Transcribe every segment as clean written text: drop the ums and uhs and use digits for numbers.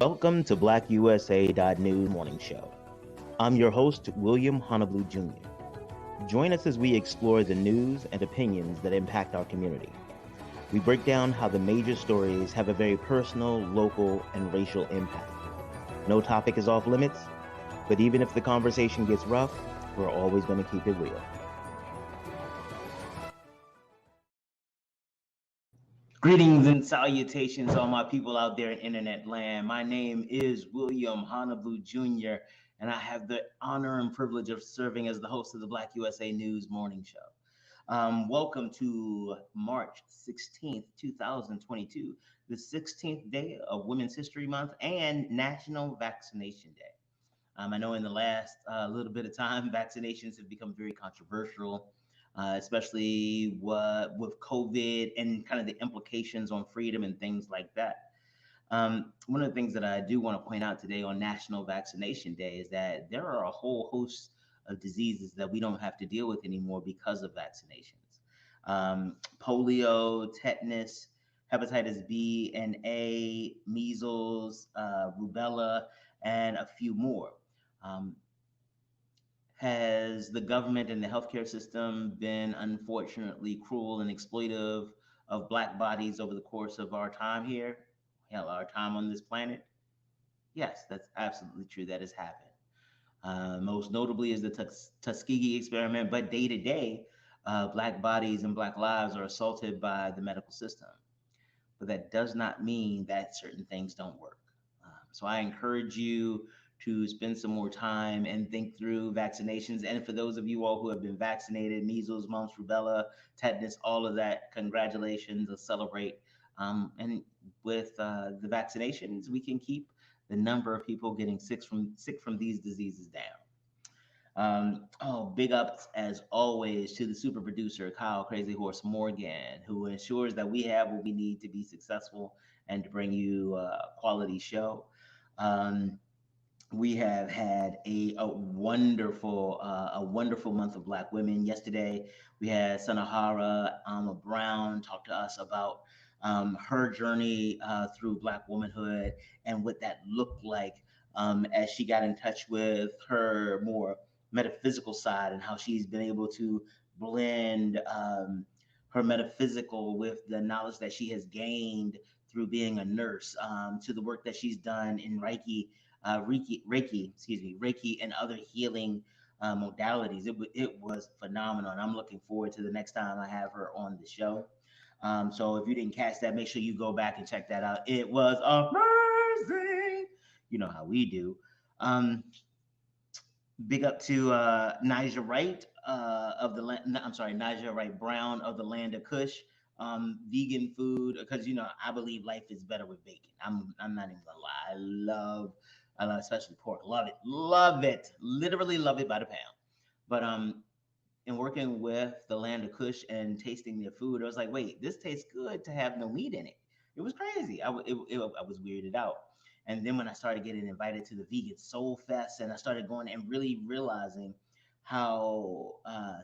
Welcome to BlackUSA.news morning show. I'm your host, William Honolulu Jr. Join us as we explore the news and opinions that impact our community. We break down how the major stories have a very personal, local, and racial impact. No topic is off limits, but even if the conversation gets rough, we're always going to keep it real. Greetings and salutations, all my people out there in internet land. My name is William Honolulu Jr., and I have the honor and privilege of serving as the host of the Black USA News morning show. Welcome to March 16th, 2022, the 16th day of Women's History Month and National Vaccination Day. I know in the last little bit of time, vaccinations have become very controversial, especially with COVID and kind of the implications on freedom and things like that. One of the things that I do want to point out today on National Vaccination Day is that there are a whole host of diseases that we don't have to deal with anymore because of vaccinations. Polio, tetanus, hepatitis B and A, measles, rubella, and a few more. Has the government and the healthcare system been unfortunately cruel and exploitive of Black bodies over the course of our time here? Hell, our time on this planet? Yes, that's absolutely true. That has happened. Most notably is the Tuskegee experiment, but day to day, Black bodies and Black lives are assaulted by the medical system. But that does not mean that certain things don't work. So I encourage you to spend some more time and think through vaccinations. And for those of you all who have been vaccinated, measles, mumps, rubella, tetanus, all of that, congratulations, let's celebrate. And with the vaccinations, we can keep the number of people getting sick from these diseases down. Big ups as always to the super producer, Kyle Crazy Horse Morgan, who ensures that we have what we need to be successful and to bring you a quality show. We have had a wonderful month of Black women. Yesterday, we had Sanahara Brown talk to us about her journey through Black womanhood and what that looked like as she got in touch with her more metaphysical side and how she's been able to blend her metaphysical with the knowledge that she has gained through being a nurse, to the work that she's done in Reiki, and other healing modalities. It was phenomenal, and I'm looking forward to the next time I have her on the show. So if you didn't catch that, make sure you go back and check that out. It was amazing. You know how we do. Big up to Nigel Wright of the land. I'm sorry, Nigel Wright Brown of the Land of Kush. Vegan food, because I believe life is better with bacon. I'm not even gonna lie. I love especially pork. Love it, literally love it by the pound. But in working with the Land of Kush and tasting their food, I was like, wait, this tastes good to have no meat in it. It was crazy. I was weirded out. And then when I started getting invited to the Vegan Soul Fest, and I started going and really realizing how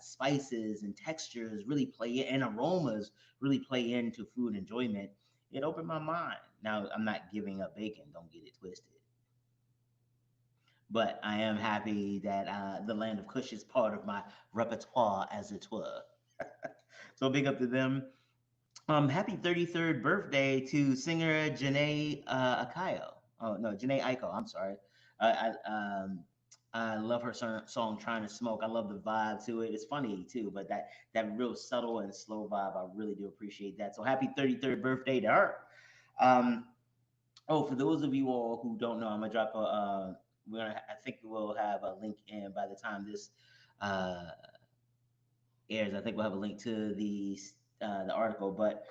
spices and textures really play and aromas really play into food enjoyment, it opened my mind. Now, I'm not giving up bacon, don't get it twisted. But I am happy that the Land of Kush is part of my repertoire, as it were. So big up to them. Happy 33rd birthday to singer Janae Akayo. Oh no, Janae Aiko. I'm sorry. I love her song "Trying to Smoke." I love the vibe to it. It's funny too, but that real subtle and slow vibe, I really do appreciate that. So happy 33rd birthday to her. Um, for those of you all who don't know, I'm gonna drop a. I think we'll have a link in by the time this uh, airs. I think we'll have a link to the article, but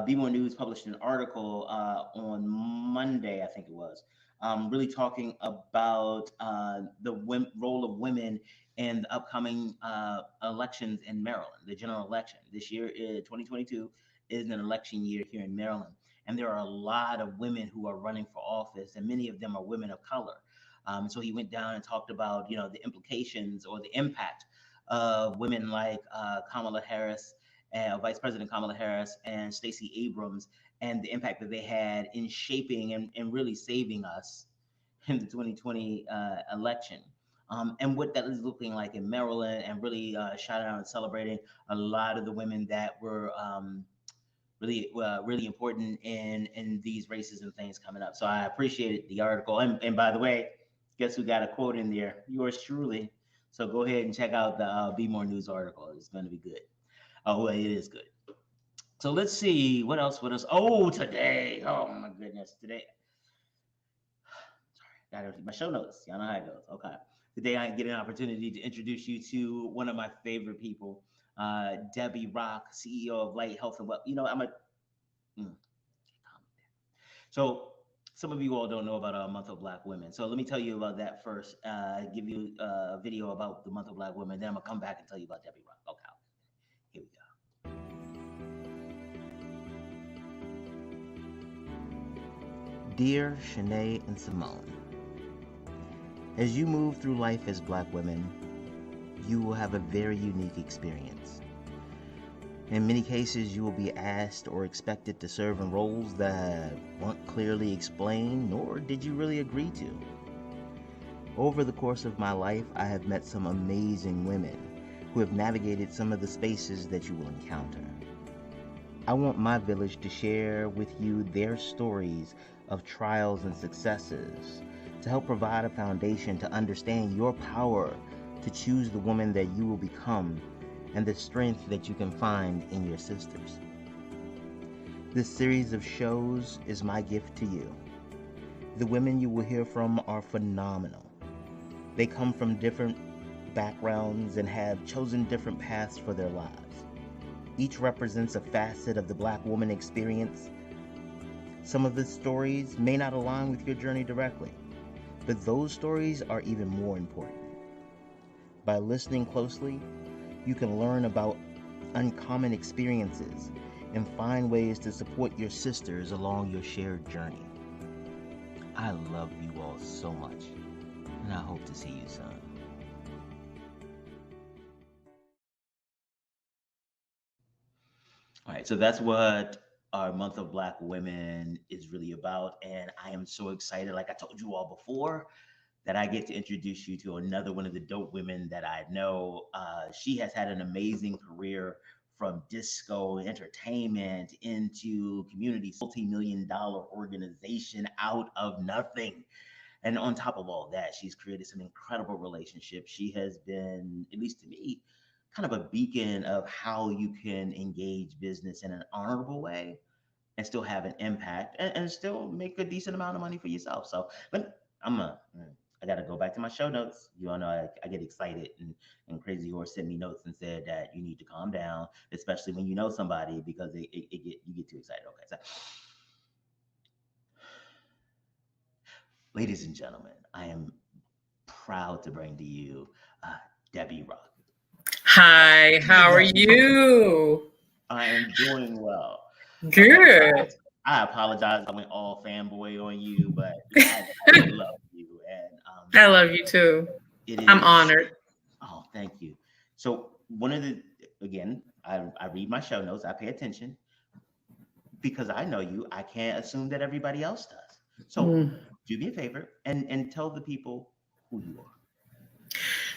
Be More News published an article on Monday, I think it was, really talking about the role of women in the upcoming elections in Maryland, the general election. This year, 2022, is an election year here in Maryland. And there are a lot of women who are running for office, and many of them are women of color. So he went down and talked about, the implications or the impact of women like Kamala Harris, Vice President Kamala Harris, and Stacey Abrams, and the impact that they had in shaping and really saving us in the 2020 election. And what that is looking like in Maryland, and really shouting out and celebrating a lot of the women that were really important in these races and things coming up. So I appreciated the article. And by the way, guess who got a quote in there? Yours truly. So go ahead and check out the Be More News article. It's going to be good. Oh, well, it is good. So let's see what else. What else? Oh, today. Oh my goodness, today. Sorry, got my show notes. Y'all know how it goes. Okay. Today I get an opportunity to introduce you to one of my favorite people, Debbie Rock, CEO of Light Health and Well. I'm a So some of you all don't know about our Month of Black Women. So let me tell you about that first. Give you a video about the Month of Black Women. Then I'm gonna come back and tell you about Debbie Rock. Okay, here we go. Dear Shanae and Simone, as you move through life as Black women, you will have a very unique experience. In many cases, you will be asked or expected to serve in roles that weren't clearly explained, nor did you really agree to. Over the course of my life, I have met some amazing women who have navigated some of the spaces that you will encounter. I want my village to share with you their stories of trials and successes to help provide a foundation to understand your power to choose the woman that you will become and the strength that you can find in your sisters. This series of shows is my gift to you. The women you will hear from are phenomenal. They come from different backgrounds and have chosen different paths for their lives. Each represents a facet of the Black woman experience. Some of the stories may not align with your journey directly, but those stories are even more important. By listening closely, you can learn about uncommon experiences and find ways to support your sisters along your shared journey. I love you all so much, and I hope to see you soon. All right, so that's what our Month of Black Women is really about, and I am so excited, like I told you all before, that I get to introduce you to another one of the dope women that I know. She has had an amazing career from disco entertainment into community multi-million-dollar organization out of nothing. And on top of all that, she's created some incredible relationships. She has been, at least to me, kind of a beacon of how you can engage business in an honorable way and still have an impact and still make a decent amount of money for yourself. So, but I got to go back to my show notes. You all know I get excited, and Crazy Horse sent me notes and said that you need to calm down, especially when you know somebody, because you get too excited. Okay, so ladies and gentlemen, I am proud to bring to you Debbie Rock. Hi, how are you? I am doing well. Good. Okay, so I apologize. I went all fanboy on you, but I love you, and I love you too. I'm honored. Oh, thank you. So one of the again, I read my show notes. I pay attention because I know you. I can't assume that everybody else does. So do me a favor and tell the people who you are.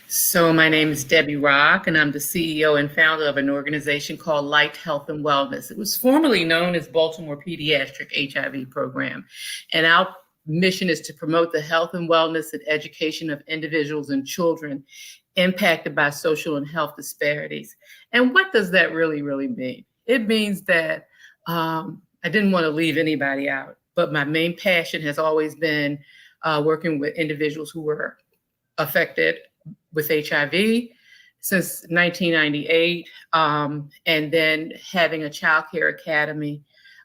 So my name is Debbie Rock, and I'm the CEO and founder of an organization called Light Health and Wellness. It was formerly known as Baltimore Pediatric HIV Program. And our mission is to promote the health and wellness and education of individuals and children impacted by social and health disparities. And what does that really mean? It means that I didn't want to leave anybody out, but my main passion has always been working with individuals who were affected with HIV since 1998. And then having a child care academy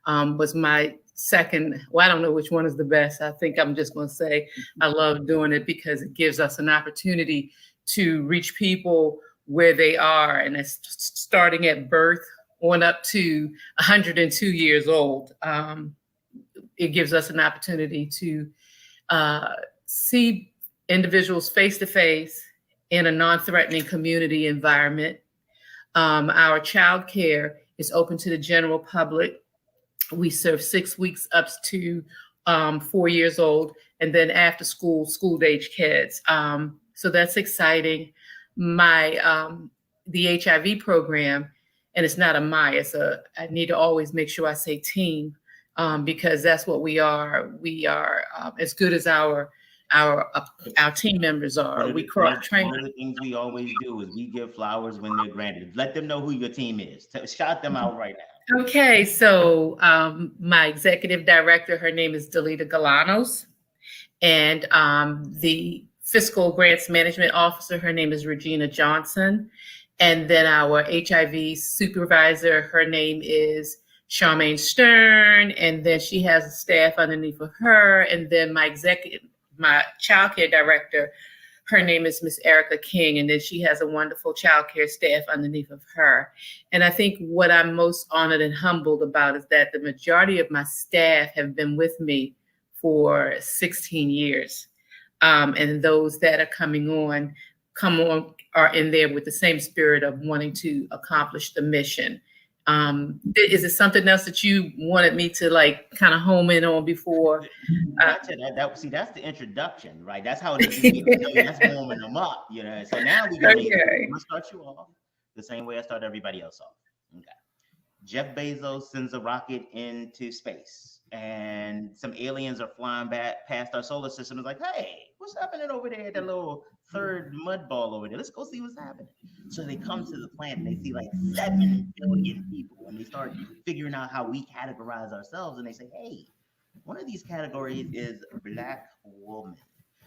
was my second. Well, I don't know which one is the best. I think I'm just going to say I love doing it because it gives us an opportunity to reach people where they are. And it's starting at birth on up to 102 years old. It gives us an opportunity to see individuals face to face in a non-threatening community environment. Our child care is open to the general public. We serve 6 weeks up to 4 years old, and then after school, school age kids. So that's exciting. My The HIV program, and it's not a my, it's a, I need to always make sure I say team, because that's what we are. We are as good as our uh, our team members One are. of We the one cross of train. one of the things we always do is we give flowers when they're granted. Let them know who your team is. Shout them out right now. Okay, so my executive director, her name is Delita Galanos, and the fiscal grants management officer, her name is Regina Johnson, and then our HIV supervisor, her name is Charmaine Stern, and then she has a staff underneath of her, and then my child care director, her name is Miss Erica King, and then she has a wonderful child care staff underneath of her. And I think what I'm most honored and humbled about is that the majority of my staff have been with me for 16 years. And those that are come on, are in there with the same spirit of wanting to accomplish the mission. Is it something else that you wanted me to like kind of home in on before? That's it. See, that's the introduction, right? That's how in the beginning, that's warming them up, So now we're gonna I'm Okay. gonna start you off the same way I start everybody else off. Okay. Jeff Bezos sends a rocket into space, and some aliens are flying back past our solar system. It's like, hey, what's happening over there at that little third mud ball over there? Let's go see what's happening. So they come to the planet and they see like 7 billion people, and they start figuring out how we categorize ourselves. And they say, hey, one of these categories is Black woman.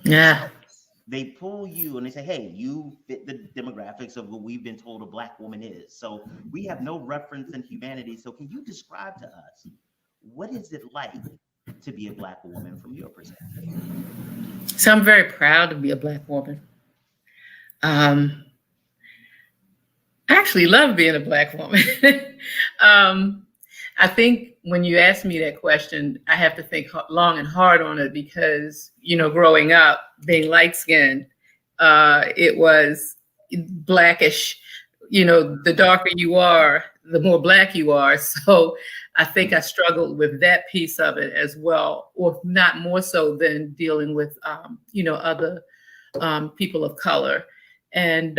Yeah. So they pull you and they say, hey, you fit the demographics of what we've been told a Black woman is. So we have no reference in humanity. So can you describe to us what is it like to be a Black woman from your perspective? So I'm very proud to be a Black woman. Um, I actually love being a Black woman. um, I think when you ask me that question, I have to think long and hard on it because, growing up, being light skinned, it was blackish. The darker you are, the more Black you are. So I think I struggled with that piece of it as well, or not more so than dealing with, other people of color. And,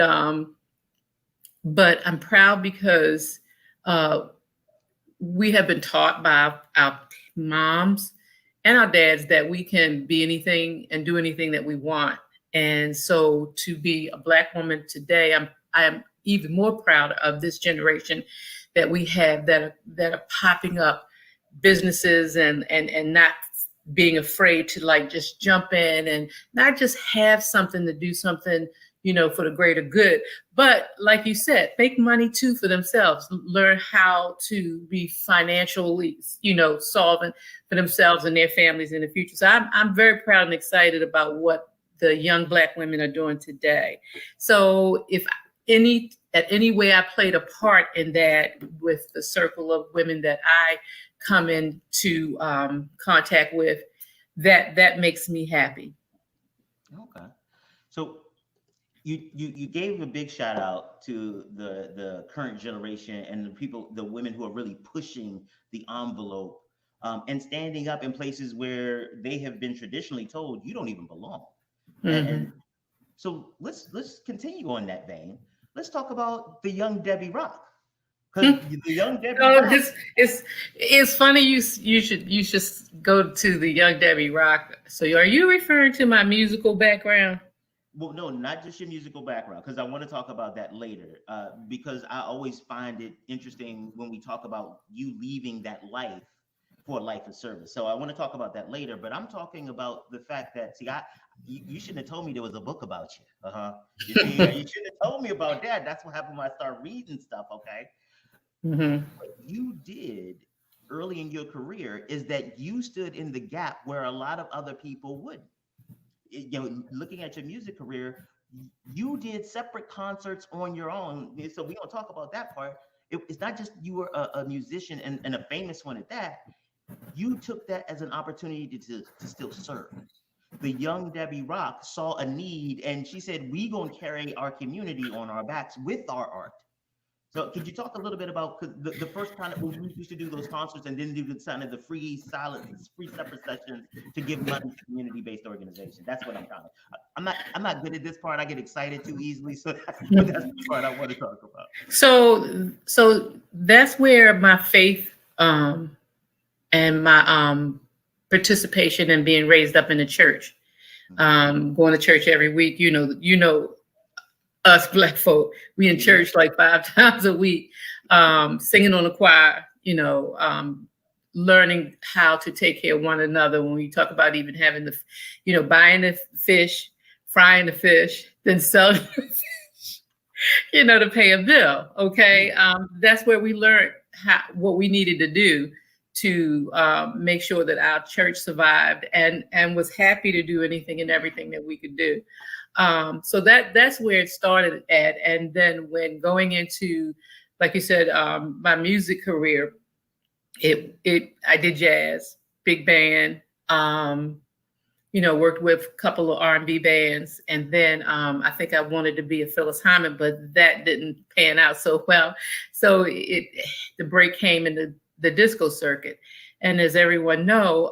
but I'm proud because uh, we have been taught by our moms and our dads that we can be anything and do anything that we want. And so to be a Black woman today, I am even more proud of this generation that we have that are popping up businesses and not being afraid to like just jump in and not just have something to do something, for the greater good, but like you said, make money too for themselves, learn how to be financially, solvent for themselves and their families in the future. So I'm very proud and excited about what the young Black women are doing today. So if any way I played a part in that with the circle of women that I come into contact with, that makes me happy. Okay. So you gave a big shout out to the current generation and the people, the women who are really pushing the envelope, and standing up in places where they have been traditionally told you don't even belong. And Mm-hmm. so let's continue on that vein. Let's talk about the young Debbie Rock, because the young Debbie Oh, Rock. it's funny. You should go to the Young Debbie Rock. So, are you referring to my musical background? Well, no, not just your musical background, because I want to talk about that later. Because I always find it interesting when we talk about you leaving that life for a life of service. So I want to talk about that later. But I'm talking about the fact that, see, you shouldn't have told me there was a book about you. Uh huh. You see, you shouldn't have told me about that. That's what happened when I start reading stuff. Okay. Mm-hmm. What you did early in your career is that you stood in the gap where a lot of other people wouldn't. Looking at your music career, you did separate concerts on your own. So we don't talk about that part. It's not just you were a musician and a famous one at that. You took that as an opportunity to still serve. The young Debbie Rock saw a need and she said, we gonna carry our community on our backs with our art. So could you talk a little bit about, because the first time that we used to do those concerts and then do the kind of the free silent, free separate sessions to give money to community-based organizations. That's what I'm trying to. I'm not good at this part. I get excited too easily. So, but that's the part I want to talk about. So that's where my faith and my participation in being raised up in the church, going to church every week. You know, us black folk, we in church like 5 times a week, singing on the choir. Learning how to take care of one another. When we talk about even having buying the fish, frying the fish, then selling to pay a bill. Okay. That's where we learned what we needed to do to make sure that our church survived and was happy to do anything and everything that we could do. So that's where it started at. And then when going into, like you said, my music career, I did jazz, big band, worked with a couple of R&B bands. And then I think I wanted to be a Phyllis Hyman, but that didn't pan out so well. So the break came in the disco circuit. And as everyone know,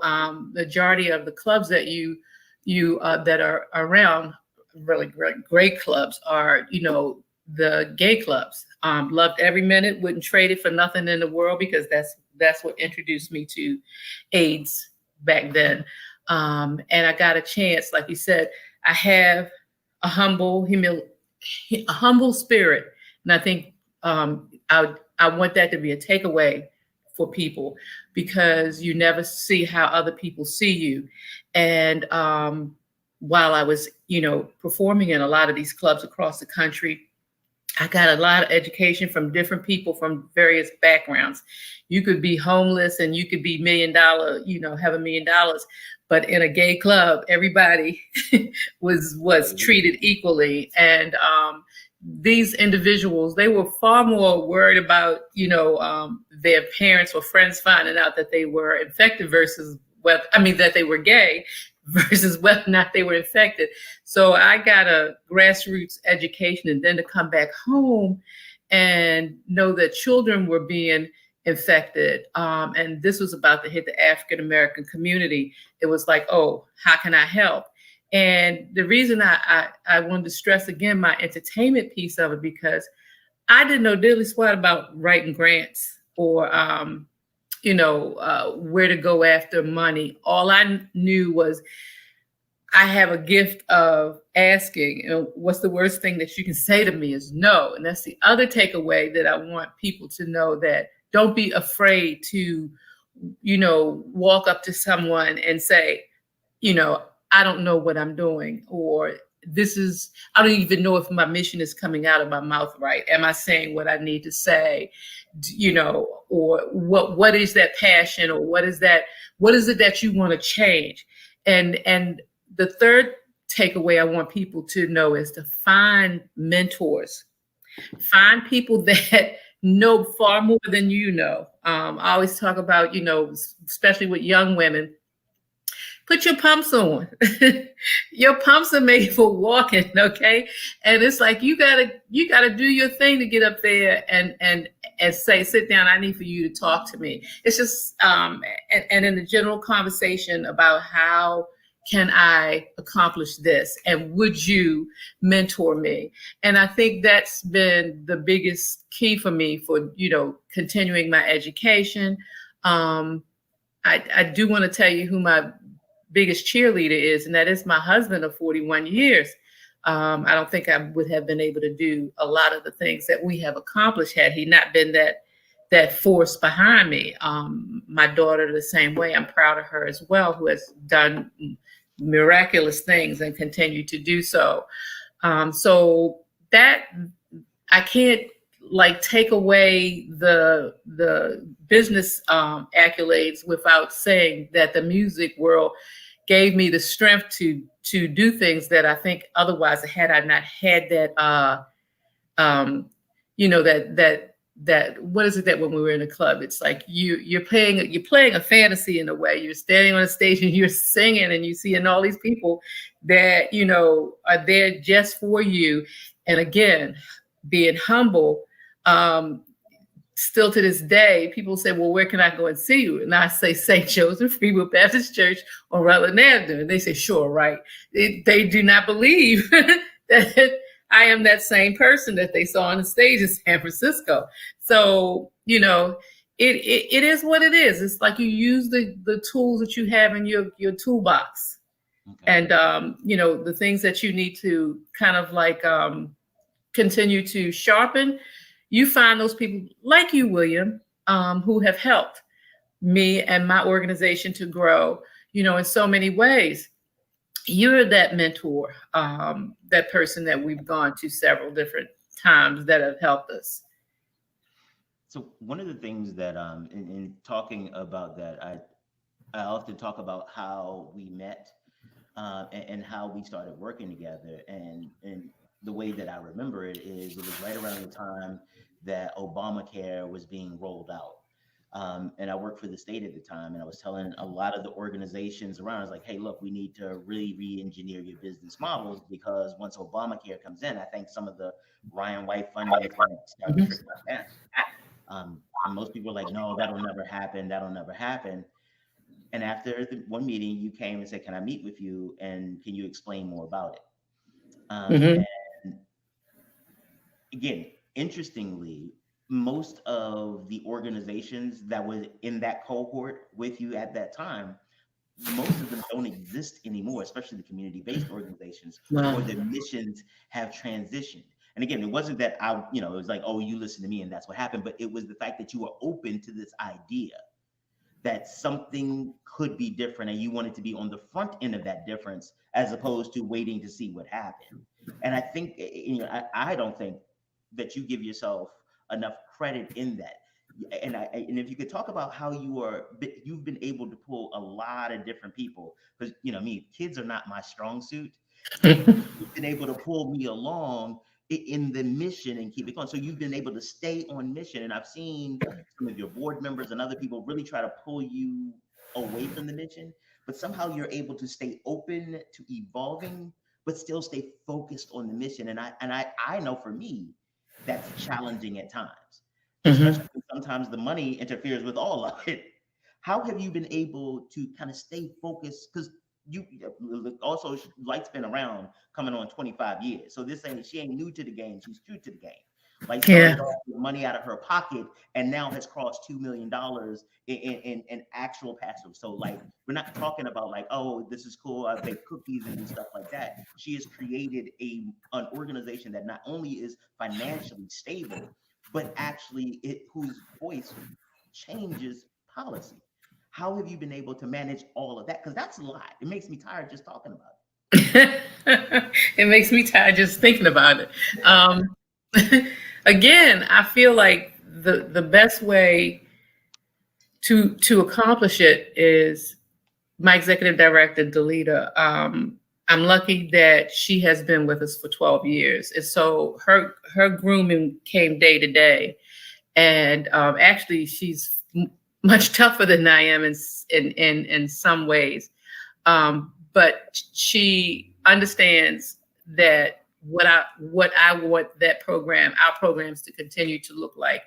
majority of the clubs that you that are around, really great clubs, are the gay clubs. Loved every minute, wouldn't trade it for nothing in the world, because that's what introduced me to AIDS back then. And I got a chance, like you said, I have a humble spirit, and I think I want that to be a takeaway for people, because you never see how other people see you. And while I was, performing in a lot of these clubs across the country, I got a lot of education from different people from various backgrounds. You could be homeless and you could be $1 million, have $1 million, but in a gay club, everybody was treated equally. And these individuals, they were far more worried about, their parents or friends finding out that they were infected versus that they were gay, versus whether or not they were infected. So I got a grassroots education, and then to come back home and know that children were being infected. And this was about to hit the African American community. It was like, oh, how can I help? And the reason I wanted to stress again my entertainment piece of it, because I didn't know diddly squat about writing grants or where to go after money. All I knew was I have a gift of asking. What's the worst thing that you can say to me is no. And that's the other takeaway that I want people to know, that don't be afraid to, walk up to someone and say, I don't know what I'm doing, or I don't even know if my mission is coming out of my mouth right. Am I saying what I need to say? Or what is that passion, or what is it that you want to change? And the third takeaway I want people to know is to find mentors, find people that know far more than you know. I always talk about, especially with young women, put your pumps on. Your pumps are made for walking, okay? And it's like you gotta do your thing to get up there and say, sit down, I need for you to talk to me. It's just and in the general conversation about how can I accomplish this, and would you mentor me? And I think that's been the biggest key for me for continuing my education. I do want to tell you who my biggest cheerleader is, and that is my husband of 41 years. I don't think I would have been able to do a lot of the things that we have accomplished had he not been that force behind me. My daughter the same way. I'm proud of her as well, who has done miraculous things and continue to do so. So that I can't take away the business accolades without saying that the music world gave me the strength to do things that I think otherwise, had I not had that that what is it that when we were in a club, it's like you're playing a fantasy in a way. You're standing on a stage and you're singing, and you see all these people that are there just for you. And again, being humble, Um, Still to this day, people say, well, where can I go and see you? And I say, St. Joseph Freewood Baptist Church on Rutland Avenue. And they say, sure, right. They do not believe that I am that same person that they saw on the stage in San Francisco. So, it is what it is. It's like you use the tools that you have in your toolbox. Okay. And, the things that you need to kind of like continue to sharpen, you find those people like you, William, who have helped me and my organization to grow, in so many ways. You're that mentor, that person that we've gone to several different times that have helped us. So one of the things that in talking about that, I often talk about how we met and how we started working together. And the way that I remember it is it was right around the time that Obamacare was being rolled out. And I worked for the state at the time, and I was telling a lot of the organizations around, I was like, hey, look, we need to really re-engineer your business models because once Obamacare comes in, I think some of the Ryan White funding is going to start Mhm. trickling down. And most people are like, no, that'll never happen. That'll never happen. And after the one meeting, you came and said, can I meet with you? And can you explain more about it? Mhm. And again, interestingly, most of the organizations that were in that cohort with you at that time, most of them don't exist anymore, especially the community-based organizations, or Wow. the missions have transitioned. And again, it wasn't that it was like, oh, you listen to me and that's what happened, but it was the fact that you were open to this idea that something could be different and you wanted to be on the front end of that difference as opposed to waiting to see what happened. And I think, I don't think that you give yourself enough credit in that. And if you could talk about how you've been able to pull a lot of different people, because me, kids are not my strong suit, but you've been able to pull me along in the mission and keep it going. So you've been able to stay on mission. And I've seen some of your board members and other people really try to pull you away from the mission, but somehow you're able to stay open to evolving, but still stay focused on the mission. And I know for me, that's challenging at times, especially Mhm. when sometimes the money interferes with all of it. How have you been able to kind of stay focused? Because you also Light's been around coming on 25 years. So she ain't new to the game. She's true to the game. Light Yeah. started off with money out of her pocket and now has crossed $2 million in actual passive. So like we're not talking about like, oh, this is cool, I bake cookies and do stuff like that. She has created an organization that not only is financially stable, but actually whose voice changes policy. How have you been able to manage all of that? Because that's a lot. It makes me tired just talking about It makes me tired just thinking about it. Um, Again, I feel like the best way to accomplish it is my executive director, Delita. I'm lucky that she has been with us for 12 years, and so her grooming came day to day. And actually, she's much tougher than I am in some ways. But she understands that what I want our programs to continue to look like.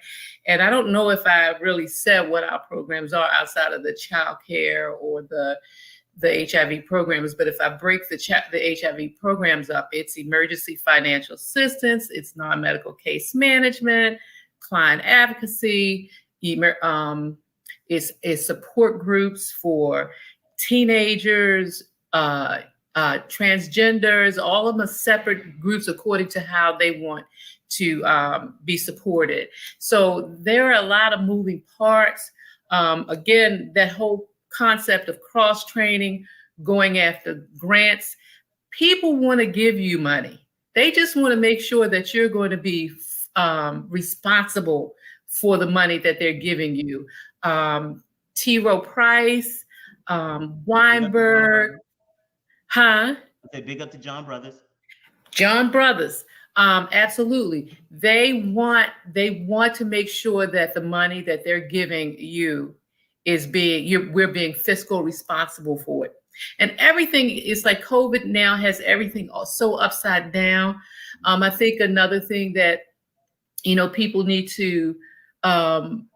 And I don't know if I really said what our programs are outside of the child care or the HIV programs, but if I break the HIV programs up, it's emergency financial assistance, it's non-medical case management, client advocacy, it's support groups for teenagers, transgenders. All of them are separate groups according to how they want to be supported. So there are a lot of moving parts. Again, that whole concept of cross training, going after grants. People want to give you money. They just want to make sure that you're going to be responsible for the money that they're giving you. T. Rowe Price, it. Big up to John Weinberg, Brothers. huh? I say big up to John Brothers. John Brothers, absolutely. They want to make sure that the money that they're giving you we're being fiscal responsible for it. And everything is like COVID now has everything so upside down. I think another thing that People need to, um,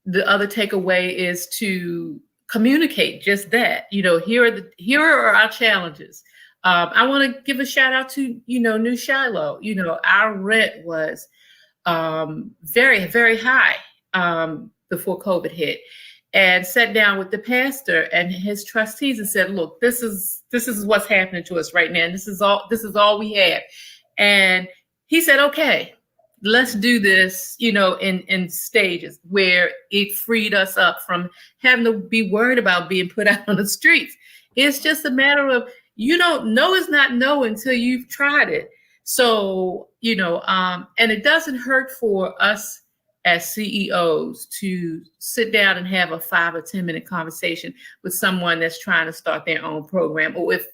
the other takeaway is to communicate just that. Here are our challenges. I want to give a shout out to, New Shiloh. Our rent was very, very high before COVID hit, and sat down with the pastor and his trustees and said, "Look, this is what's happening to us right now. And this is all we have." And he said, "Okay, let's do this, in stages," where it freed us up from having to be worried about being put out on the streets. It's just a matter of, you don't know is not know until you've tried it. So, and it doesn't hurt for us as CEOs to sit down and have a 5 or 10 minute conversation with someone that's trying to start their own program, or if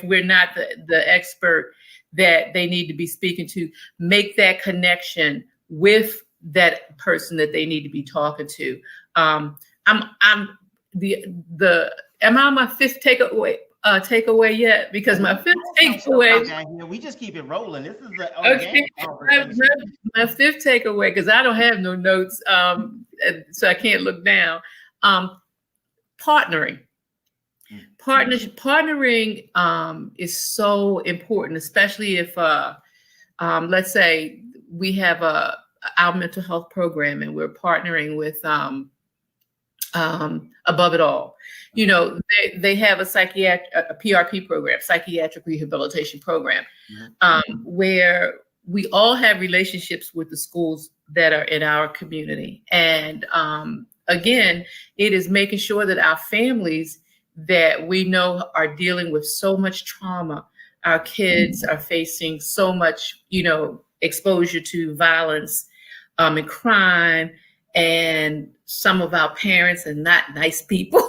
we're not the expert that they need to be speaking to, make that connection with that person that they need to be talking to. I'm the am I on my fifth takeaway yet? Because my fifth takeaway. We just keep it rolling. This is an Okay, organic conversation. my fifth takeaway, because I don't have no notes, so I can't look down. Partnering. Partnering is so important, especially if, let's say, we have our mental health program and we're partnering with Above It All. They have a PRP program, psychiatric rehabilitation program, where we all have relationships with the schools that are in our community. And again, it is making sure that our families that we know are dealing with so much trauma. Our kids are facing so much, exposure to violence and crime, and some of our parents are not nice people.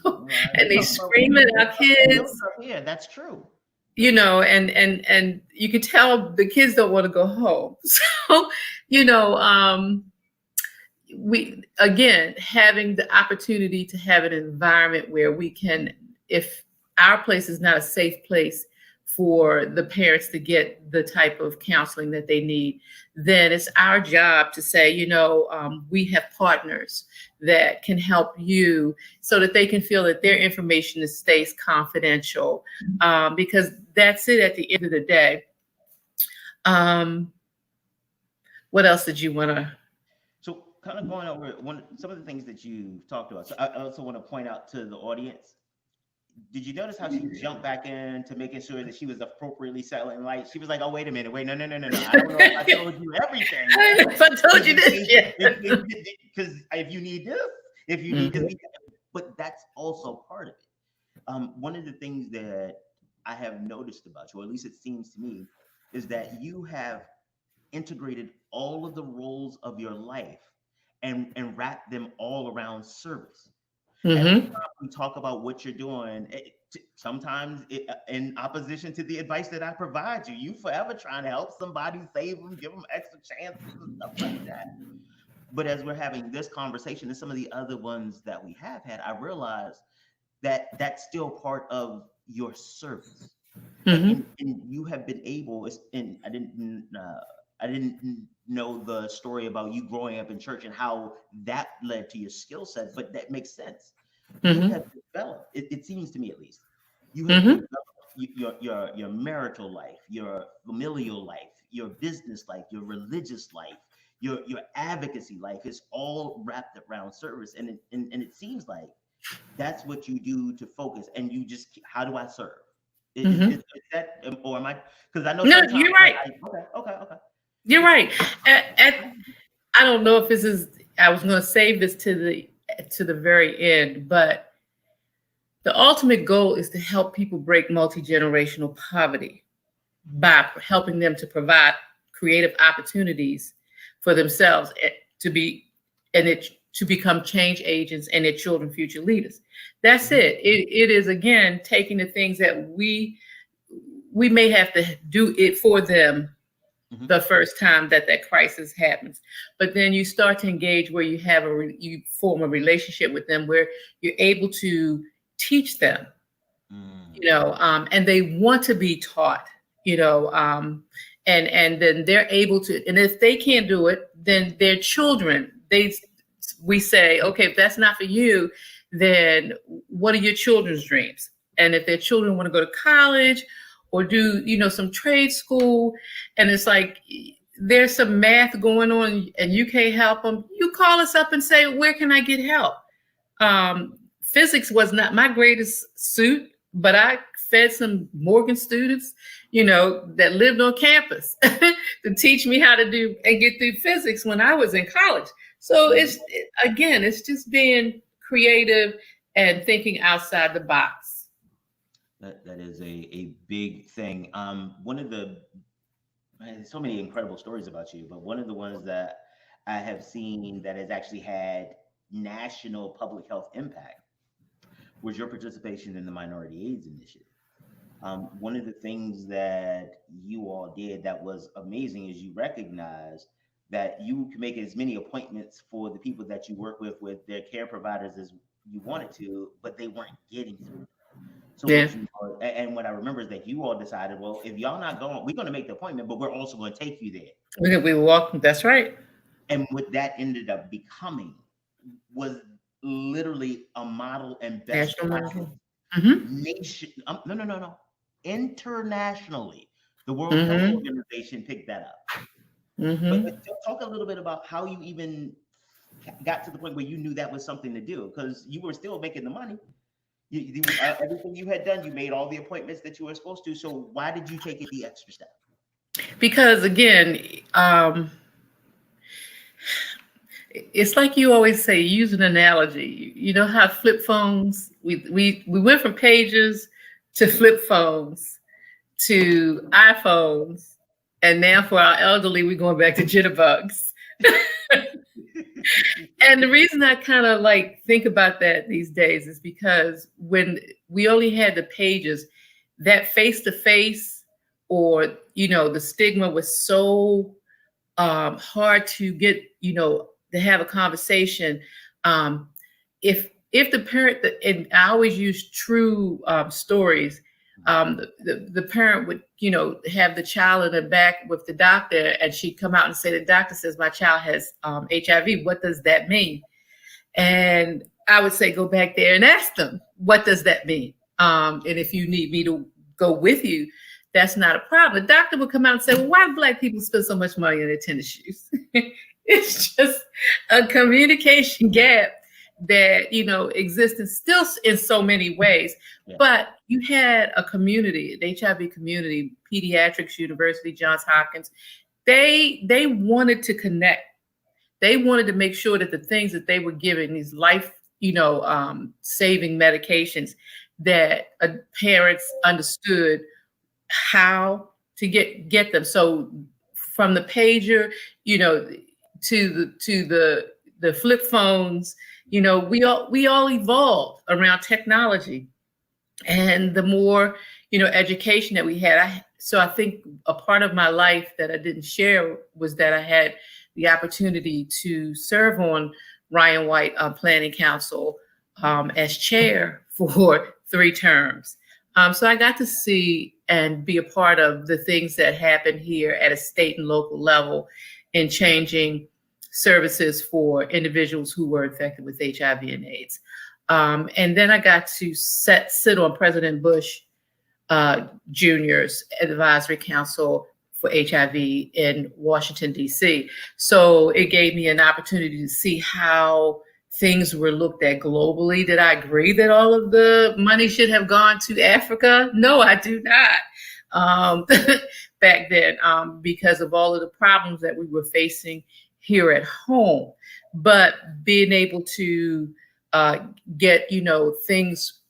And they scream at our kids. Yeah, that's true. And you can tell the kids don't want to go home. So, we, again, having the opportunity to have an environment where we can, if our place is not a safe place for the parents to get the type of counseling that they need, then it's our job to say, we have partners that can help you so that they can feel that their information stays confidential, because that's it at the end of the day. What else did you want to? So kind of going over some of the things that you talked about. So I also want to point out to the audience, did you notice how she jumped back in to making sure that she was appropriately selling light? She was like, "Oh, wait a minute, wait, no. I don't know if I told you everything. If I told you this, because if you need this, but that's also part of it. One of the things that I have noticed about you, or at least it seems to me, is that you have integrated all of the roles of your life and wrapped them all around service. Every time we talk about what you're doing, sometimes in opposition to the advice that I provide you forever trying to help somebody, save them, give them extra chances and stuff like that. But as we're having this conversation and some of the other ones that we have had, I realize that that's still part of your service. And you have been able, and I didn't know the story about you growing up in church and how that led to your skill set, but that makes sense. You have developed, it seems to me at least, you have developed your marital life, your familial life, your business life, your religious life, your advocacy life is all wrapped around service. And it seems like that's what you do to focus, and you just, how do I serve? Is that, or am I, because I know no, you're right. Okay. You're right. I don't know if this is, I was going to save this to the very end, but the ultimate goal is to help people break multi-generational poverty by helping them to provide creative opportunities for themselves to become change agents and their children future leaders. That's it. It is, again, taking the things that we may have to do it for them the first time that crisis happens, but then you start to engage where you form a relationship with them where you're able to teach them, and they want to be taught, and then they're able to, and if they can't do it, then their children, we say, okay, if that's not for you, then what are your children's dreams? And if their children want to go to college or do, some trade school, and it's like there's some math going on and you can't help them, you call us up and say, where can I get help? Physics was not my greatest suit, but I fed some Morgan students, that lived on campus to teach me how to do and get through physics when I was in college. So it's just being creative and thinking outside the box. That is a big thing. One of the Man, there's so many incredible stories about you, but one of the ones that I have seen that has actually had national public health impact was your participation in the Minority AIDS Initiative. One of the things that you all did that was amazing is you recognized that you can make as many appointments for the people that you work with their care providers as you wanted to, but they weren't getting through. So Yeah, and what I remember is that you all decided, well, if y'all not going, we're going to make the appointment, but we're also going to take you there. we walk. That's right. And what that ended up becoming was literally a model and best National practice model. Mm-hmm. nation. No. Internationally, the World Health Mm-hmm. Organization picked that up. But Mm-hmm. talk a little bit about how you even got to the point where you knew that was something to do, because you were still making the money. Everything you had done, you made all the appointments that you were supposed to. So why did you take it the extra step? Because again, it's like you always say, use an analogy. You know how flip phones, we went from pages to flip phones to iPhones, and now for our elderly, we're going back to jitterbugs. And the reason I kind of like think about that these days is because when we only had the pages, that face to face, or the stigma was so hard to get, to have a conversation. Um, if the parent, and I always use true stories, the parent would, have the child in the back with the doctor, and she'd come out and say, the doctor says my child has HIV. What does that mean? And I would say, go back there and ask them, what does that mean? And if you need me to go with you, that's not a problem. The doctor would come out and say, well, why do Black people spend so much money on their tennis shoes? It's just a communication gap that, exists and still in so many ways. Yeah. But you had a community, the HIV community, Pediatrics University, Johns Hopkins. They wanted to connect. They wanted to make sure that the things that they were giving, these life, saving medications, that parents understood how to get them. So from the pager, to the flip phones, we all evolved around technology, and the more education that we had. So I think a part of my life that I didn't share was that I had the opportunity to serve on Ryan White Planning Council as chair for 3 terms. So I got to see and be a part of the things that happen here at a state and local level in changing services for individuals who were infected with HIV and AIDS. And then I got to sit on President Bush Jr.'s advisory council for HIV in Washington, D.C. So it gave me an opportunity to see how things were looked at globally. Did I agree that all of the money should have gone to Africa? No, I do not. Back then, because of all of the problems that we were facing here at home. But being able to get, things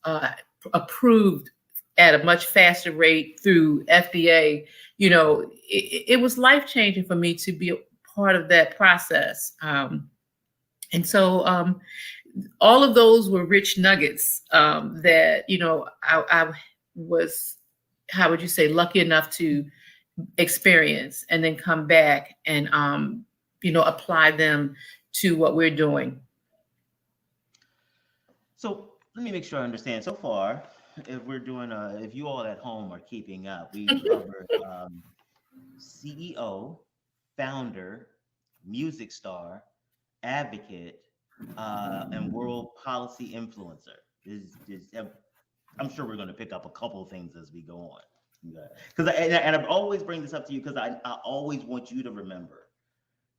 approved at a much faster rate through FDA, it was life-changing for me to be a part of that process. And so all of those were rich nuggets that, I was, how would you say, lucky enough to experience and then come back and, apply them to what we're doing. So let me make sure I understand. So far, if we're doing, if you all at home are keeping up, we've covered CEO, founder, music star, advocate, and world policy influencer. I'm sure we're going to pick up a couple of things as we go on. Because and I always bring this up to you because I always want you to remember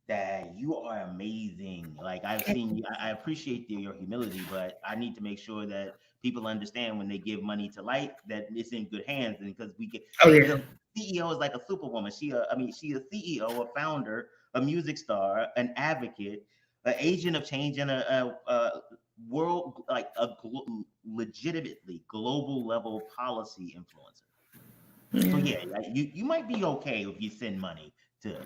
that you are amazing. Like I've seen you, I appreciate your humility, but I need to make sure that people understand when they give money to Light that it's in good hands. And because we get Oh the yeah. CEO is like a superwoman. She a CEO, a founder, a music star, an advocate, an agent of change, and a world like legitimately global level policy influencer. So Yeah. yeah, you might be okay if you send money to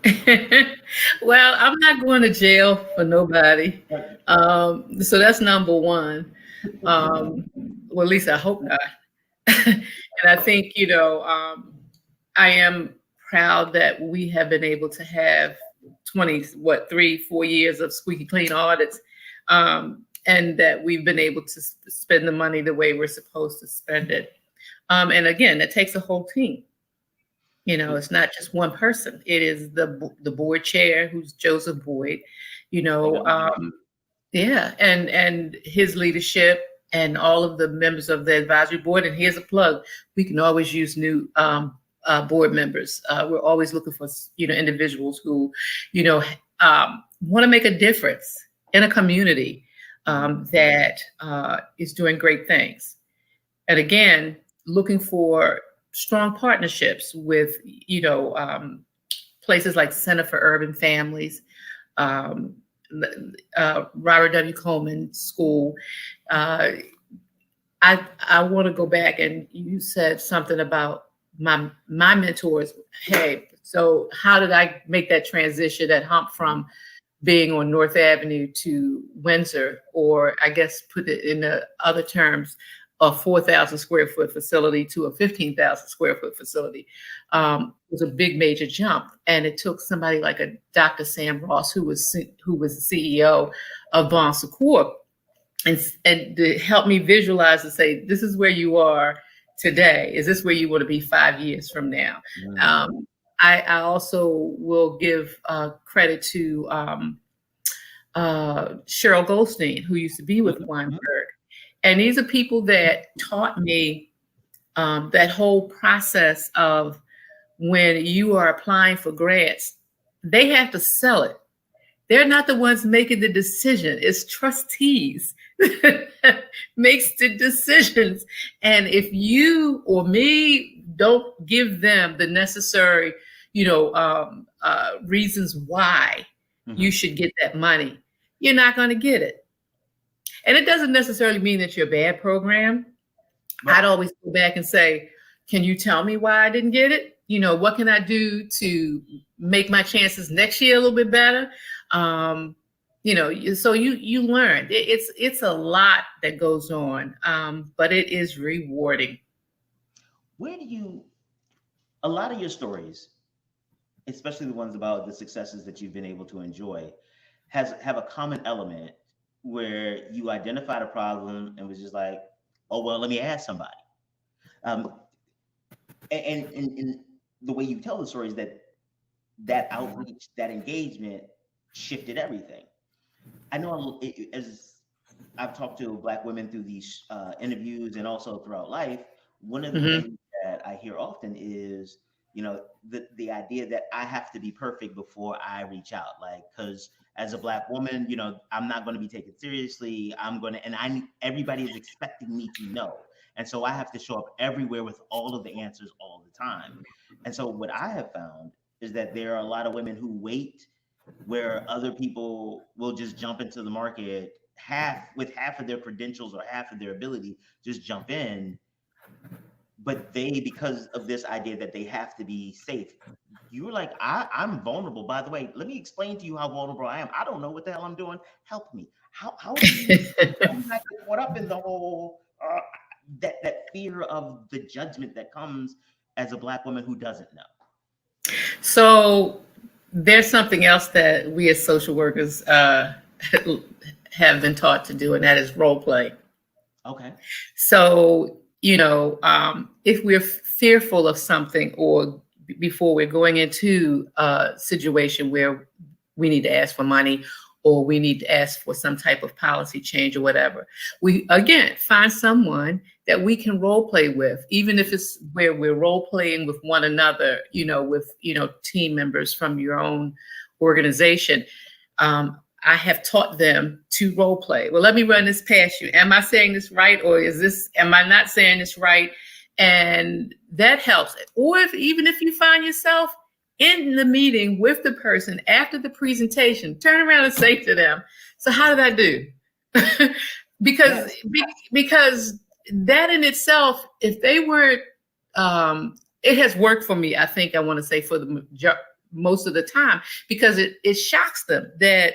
Well, I'm not going to jail for nobody. So that's number one. Well, at least I hope not. And I think, I am proud that we have been able to have 20, what, 3, 4 years of squeaky clean audits, and that we've been able to spend the money the way we're supposed to spend it. And again, it takes a whole team. It's not just one person. It is the board chair, who's Joseph Boyd. You I know, know him well. yeah, and his leadership and all of the members of the advisory board. And here's a plug: we can always use new board members. We're always looking for individuals who, you know, want to make a difference in a community that is doing great things. And again, looking for strong partnerships with places like Center for Urban Families, um, Robert W. Coleman School. Uh, I want to go back, and you said something about my mentors. Hey, so how did I make that transition, that hump from being on North Avenue to Windsor, or I guess put it in the other terms, a 4,000 square foot facility to a 15,000 square foot facility, was a big major jump. And it took somebody like a Dr. Sam Ross, who was the CEO of Bon Secours, and to help me visualize and say, this is where you are today. Is this where you want to be 5 years from now? Mm. I also will give credit to Cheryl Goldstein, who used to be with Mhm. Weinberg. And these are people that taught me that whole process of when you are applying for grants, they have to sell it. They're not the ones making the decision. It's trustees makes the decisions. And if you or me don't give them the necessary, reasons why you Mhm. should get that money, you're not going to get it. And it doesn't necessarily mean that you're a bad program. Right. I'd always go back and say, can you tell me why I didn't get it? What can I do to make my chances next year a little bit better? So you learn. It's a lot that goes on, but it is rewarding. Where do you a lot of your stories, especially the ones about the successes that you've been able to enjoy, has have a common element where you identified a problem and was just like, oh well, let me ask somebody. Um, and the way you tell the story is that that outreach, that engagement shifted everything. I know as I've talked to Black women through these interviews and also throughout life, one of the Hmm. things that I hear often is, the idea that I have to be perfect before I reach out. Like, because as a Black woman, I'm not going to be taken seriously. I'm going to, and everybody is expecting me to know. And so I have to show up everywhere with all of the answers all the time. And so what I have found is that there are a lot of women who wait where other people will just jump into the market half of their credentials or half of their ability, just jump in, but they, because of this idea that they have to be safe, you're like, I'm vulnerable, by the way, let me explain to you how vulnerable I am. I don't know what the hell I'm doing, help me. How do you not get caught up in the whole that fear of the judgment that comes as a Black woman who doesn't know? So there's something else that we as social workers have been taught to do, and that is role play. Okay. So, if we're fearful of something or before we're going into a situation where we need to ask for money or we need to ask for some type of policy change or whatever. We again find someone that we can role play with, even if it's where we're role playing with one another, with team members from your own organization. I have taught them to role play. Well, let me run this past you. Am I saying this right, or am I not saying this right? And that helps. Or even if you find yourself in the meeting with the person after the presentation, turn around and say to them, "So how did I do?" because Yes. because that in itself, if they weren't, it has worked for me. I think I want to say for the most of the time, because it shocks them that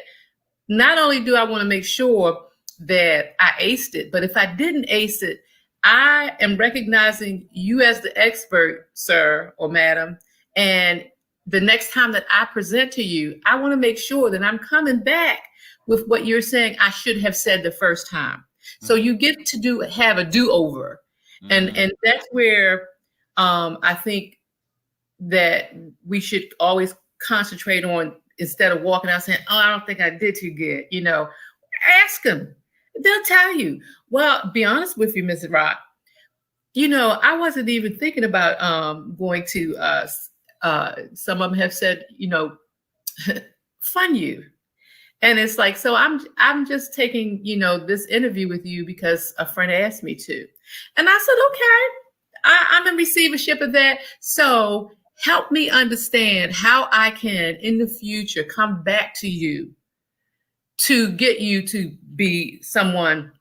not only do I want to make sure that I aced it, but if I didn't ace it, I am recognizing you as the expert, sir or madam. And the next time that I present to you, I want to make sure that I'm coming back with what you're saying I should have said the first time. So you get to have a do-over. And that's where I think that we should always concentrate on, instead of walking out saying, "Oh, I don't think I did too good." Ask them. They'll tell you. Well, be honest with you, Mrs. Rock. I wasn't even thinking about going to some of them have said, fund you. And it's like, so I'm just taking, this interview with you because a friend asked me to. And I said, okay, I'm in receivership of that. So help me understand how I can, in the future, come back to you to get you to be someone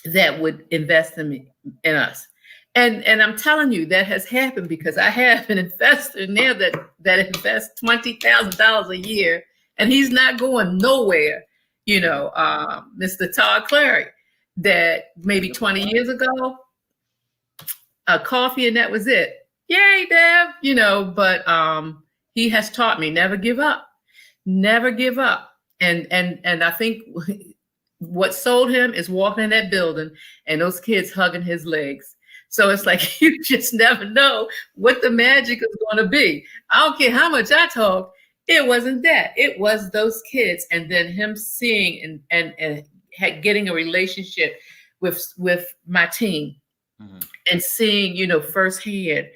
that would invest in us. And I'm telling you, that has happened because I have an investor now that invests $20,000 a year, and he's not going nowhere. Mr. Todd Clary, that maybe 20 years ago, a coffee and that was it. Yay, Deb, but he has taught me never give up. Never give up. And I think what sold him is walking in that building and those kids hugging his legs. So it's like, you just never know what the magic is going to be. I don't care how much I talk. It wasn't that. It was those kids. And then him seeing and getting a relationship with my team, and seeing, firsthand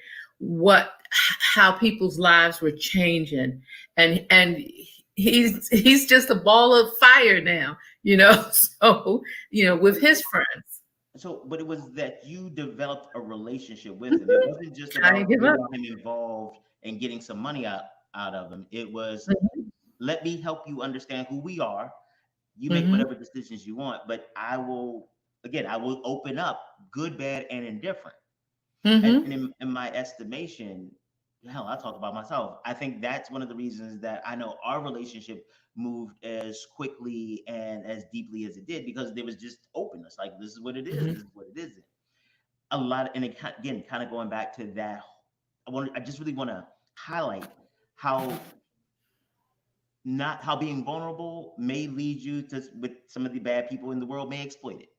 how people's lives were changing. And he's just a ball of fire now, so, with his friends. So, but it was that you developed a relationship with him. It wasn't just about getting him involved and getting some money out of him. It was, let me help you understand who we are. You make whatever decisions you want, but I will open up good, bad, and indifferent. And in my estimation, hell, I'll talk about myself. I think that's one of the reasons that I know our relationship moved as quickly and as deeply as it did, because there was just openness. Like, this is what it is. This is what it isn't. And again, kind of going back to that, I just really want to highlight how being vulnerable may lead you to, with some of the bad people in the world, may exploit it.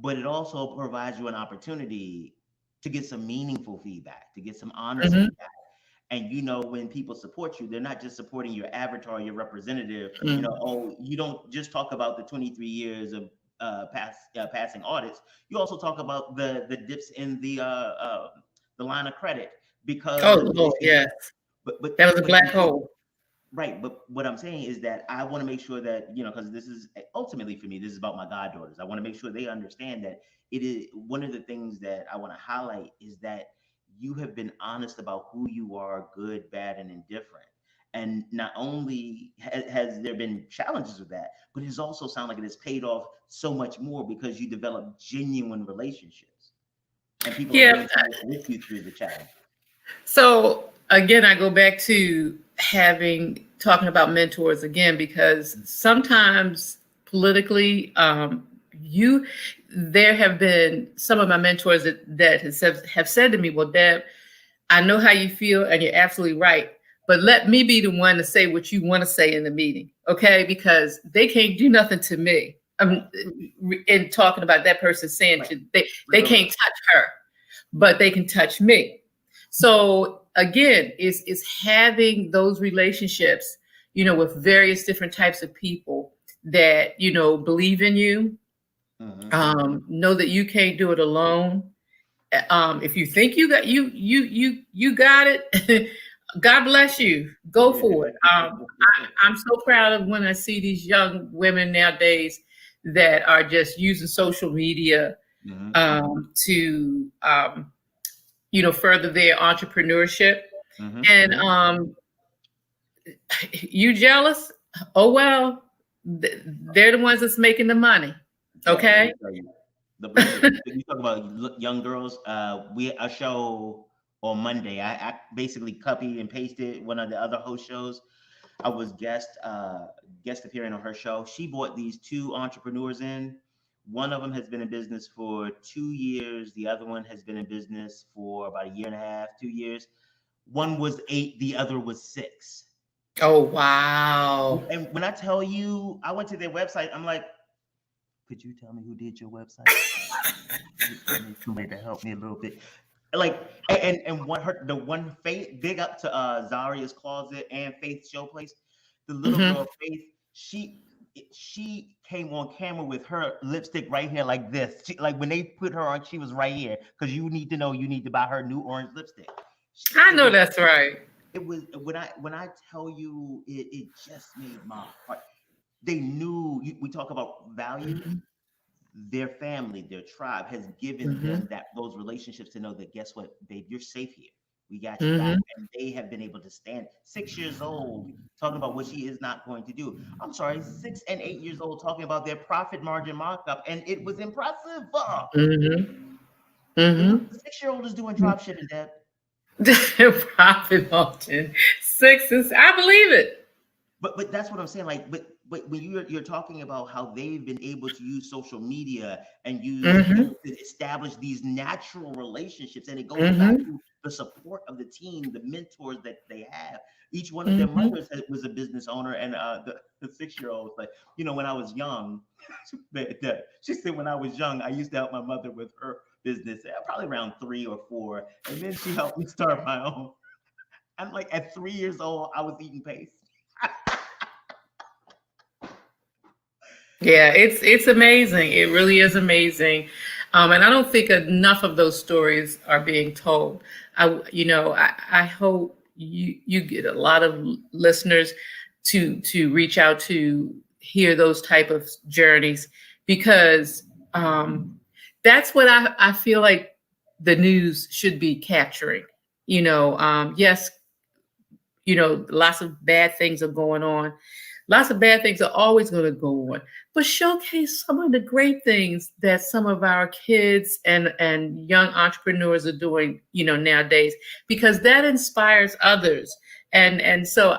But it also provides you an opportunity to get some meaningful feedback, to get some honest feedback. And when people support you, they're not just supporting your avatar, your representative. You don't just talk about the 23 years of passing audits. You also talk about the dips in the line of credit, because yes, but that was a black hole. Right. But what I'm saying is that I want to make sure that, because this is ultimately, for me, this is about my goddaughters. I want to make sure they understand that it is one of the things that I want to highlight is that you have been honest about who you are, good, bad, and indifferent. And not only has there been challenges with that, but it's also sounded like it has paid off so much more because you develop genuine relationships and people are willing to work with you through the challenge. So again, I go back to talking about mentors again, because sometimes politically, there have been some of my mentors that have said to me, "Well, Deb, I know how you feel and you're absolutely right, but let me be the one to say what you want to say in the meeting, okay? Because they can't do nothing to me." In talking about that person saying they can't touch her, but they can touch me. So again, is having those relationships, with various different types of people that believe in you, Mm-hmm. know that you can't do it alone. If you think you got it, God bless you. Go for it. I'm so proud of when I see these young women nowadays that are just using social media Mm-hmm. to further their entrepreneurship. Mm-hmm. And you jealous? Oh well, they're the ones that's making the money. Yo, let me Okay. tell you, look, you talk about young girls. We a show on Monday. I basically copied and pasted one of the other host shows. I was guest appearing on her show. She brought these two entrepreneurs in. One of them has been in business for 2 years. The other one has been in business for about a year and a half, 2 years. One was 8, the other was 6. Oh wow. And when I tell you, I went to their website. I'm like, could you tell me who did your website? I need somebody to help me a little bit. Like, and the one Faith, big up to Zaria's Closet and Faith Showplace. The little Hmm. girl Faith, she came on camera with her lipstick right here like this. Like when they put her on, she was right here because you need to know you need to buy her new orange lipstick. I It know was that's right. it was when I tell you it just made my heart. They knew we talk about values. Hmm. Their family, their tribe has given Hmm. them those relationships to know that guess what, babe, you're safe here. We got your back. Hmm. And they have been able to stand 6 years old talking about what she is not going to do. I'm sorry, 6 and 8 years old talking about their profit margin markup, and it was impressive. Hmm. The Hmm. 6-year-old is doing drop shipping, Deb. Profit margin sixes. I believe it. But that's what I'm saying. Like, but when you're talking about how they've been able to use social media and Hmm. to establish these natural relationships, and it goes back Hmm. to the support of the team, the mentors that they have. Each one of their Hmm. mothers was a business owner, and the 6-year-old was like, when I was young, she said when I was young, I used to help my mother with her business, probably around 3 or 4, and then she helped me start my own. I'm like at 3 years old, I was eating paste. Yeah, it's amazing. It really is amazing, and I don't think enough of those stories are being told. I hope you get a lot of listeners to reach out to hear those type of journeys because that's what I feel like the news should be capturing. Yes, lots of bad things are going on. Lots of bad things are always going to go on, but showcase some of the great things that some of our kids and young entrepreneurs are doing, nowadays, because that inspires others. And so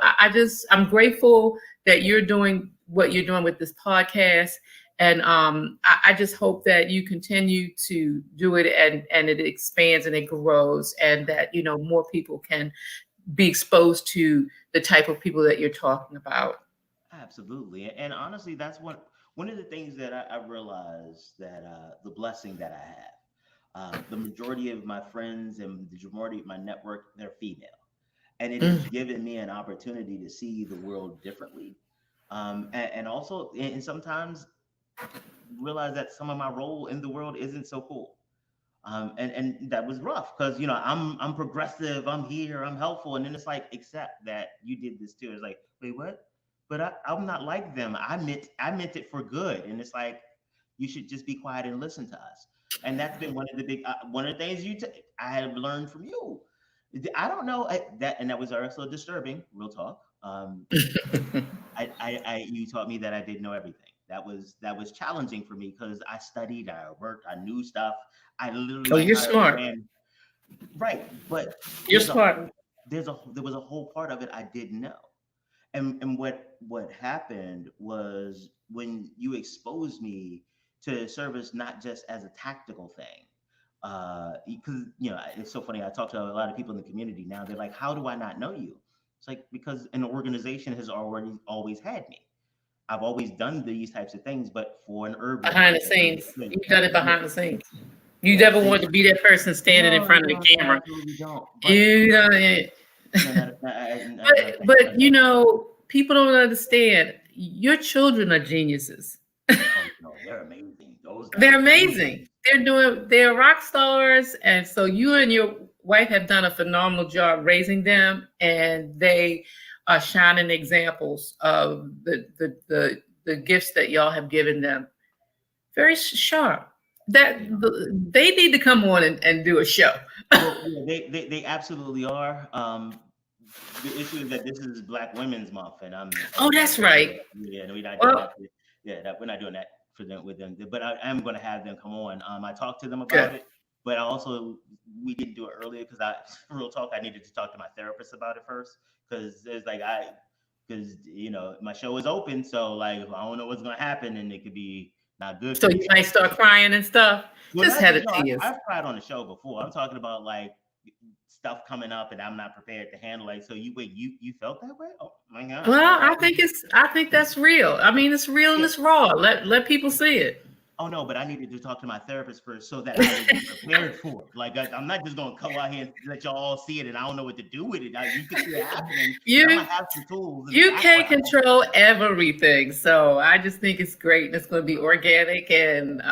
I'm grateful that you're doing what you're doing with this podcast. And I just hope that you continue to do it and it expands and it grows and that, more people can be exposed to the type of people that you're talking about. Absolutely. And honestly, that's one of the things that I realized that the blessing that I have. The majority of my friends and the majority of my network, they're female. And it has Mm, given me an opportunity to see the world differently. And also, and sometimes realize that some of my role in the world isn't so cool. And that was rough because I'm progressive, I'm here, I'm helpful, and then it's like accept that you did this too. It's like wait, what? But I'm not like them. I meant it for good, and it's like you should just be quiet and listen to us. And that's been one of the things I have learned from you. I don't know that, and that was also disturbing. Real talk. You taught me that I didn't know everything. That was challenging for me because I studied, I worked, I knew stuff. I literally oh, like you're how I smart. ran. Right, but You're there's a smart. whole there was a whole part of it I didn't know. And what happened was when you exposed me to service not just as a tactical thing. Because it's so funny. I talk to a lot of people in the community now. They're like, "How do I not know you?" It's like because an organization has already always had me. I've always done these types of things, but for an urban Behind the area. scenes. You've done it Yeah, behind the scenes. You Yeah. never want to be that person standing in No, front of the no, no, I camera. absolutely don't. You know, No, but you know, people don't understand. Your children are geniuses. oh no, they're amazing. Those guys They're are amazing. amazing. They're rock stars, and so you and your wife have done a phenomenal job raising them, and they are shining examples of the gifts that y'all have given them. Very sharp. Oh, That they need to come on and do a show. well, yeah, they absolutely are. The issue is that this is Black Women's Month, and Oh, that's right. yeah, and we're not doing Well, that. Yeah, we're not doing that for them with them. But I am going to have them come on. I talked to them about good. it, but I also we didn't do it earlier because real talk, I needed to talk to my therapist about it first because it's like because my show is open, so like I don't know what's going to happen, and it could be not good for So the you might show. start crying and stuff. Well, Just not have just it no. to you. I've cried on the show before. I'm talking about like stuff coming up and I'm not prepared to handle. Like, so you felt that way? Oh my god! Well, I think that's real. I mean, it's real and Yeah. it's raw. Let people see it. Oh no, but I needed to talk to my therapist first so that I would be prepared for it. Like I'm not just gonna come out here and let y'all all see it and I don't know what to do with it. You can see it happening, but I'm You gonna have some tools in the you can't background. control everything. So I just think it's great and it's going to be organic and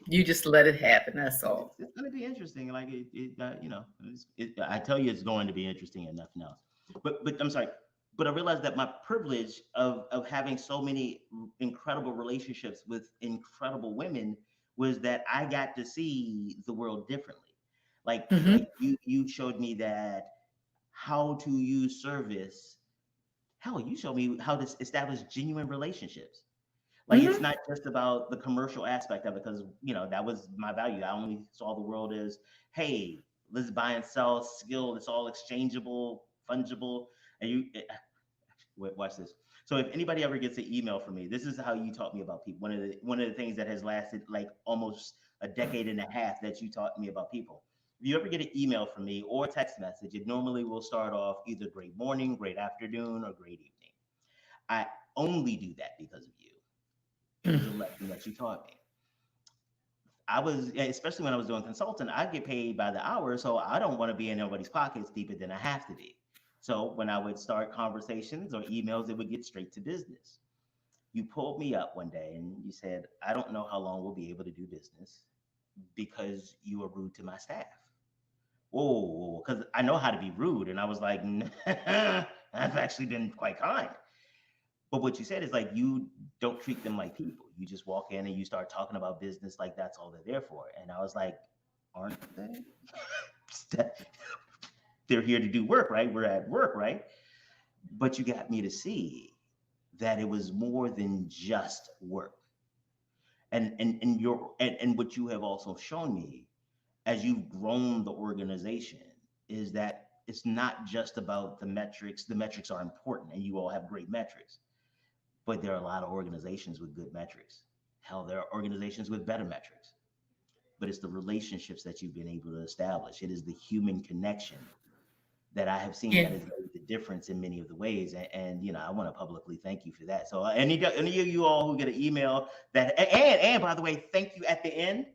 you just let it happen. That's all. It's gonna be interesting. Like I tell you, it's going to be interesting and nothing else. But I'm sorry. But I realized that my privilege of having so many incredible relationships with incredible women was that I got to see the world differently. Like Hmm. you showed me that how to use service. Hell, you showed me how to establish genuine relationships. Like it's Hmm. not just about the commercial aspect of it, because that was my value. I only saw the world as, hey, let's buy and sell skill. It's all exchangeable, fungible, and wait, watch this. So if anybody ever gets an email from me, this is how you taught me about people. One of the things that has lasted like almost a decade and a half that you taught me about people. If you ever get an email from me or a text message, it normally will start off either great morning, great afternoon, or great evening. I only do that because of you. It was a lesson that you taught me. Especially when I was doing consulting, I get paid by the hour, so I don't want to be in nobody's pockets deeper than I have to be. So when I would start conversations or emails, it would get straight to business. You pulled me up one day and you said, I don't know how long we'll be able to do business because you are rude to my staff. Whoa, because I know how to be rude. And I was like, I've actually been quite kind. But what you said is like you don't treat them like people. You just walk in and you start talking about business like that's all they're there for. And I was like, aren't they? They're here to do work, right? We're at work, right? But you got me to see that it was more than just work. And what you have also shown me as you've grown the organization is that it's not just about the metrics. The metrics are important and you all have great metrics, but there are a lot of organizations with good metrics. Hell, there are organizations with better metrics, but it's the relationships that you've been able to establish. It is the human connection that I have seen Yeah. that has made the difference in many of the ways. And I want to publicly thank you for that. So any of you all who get an email that, and by the way, thank you at the end.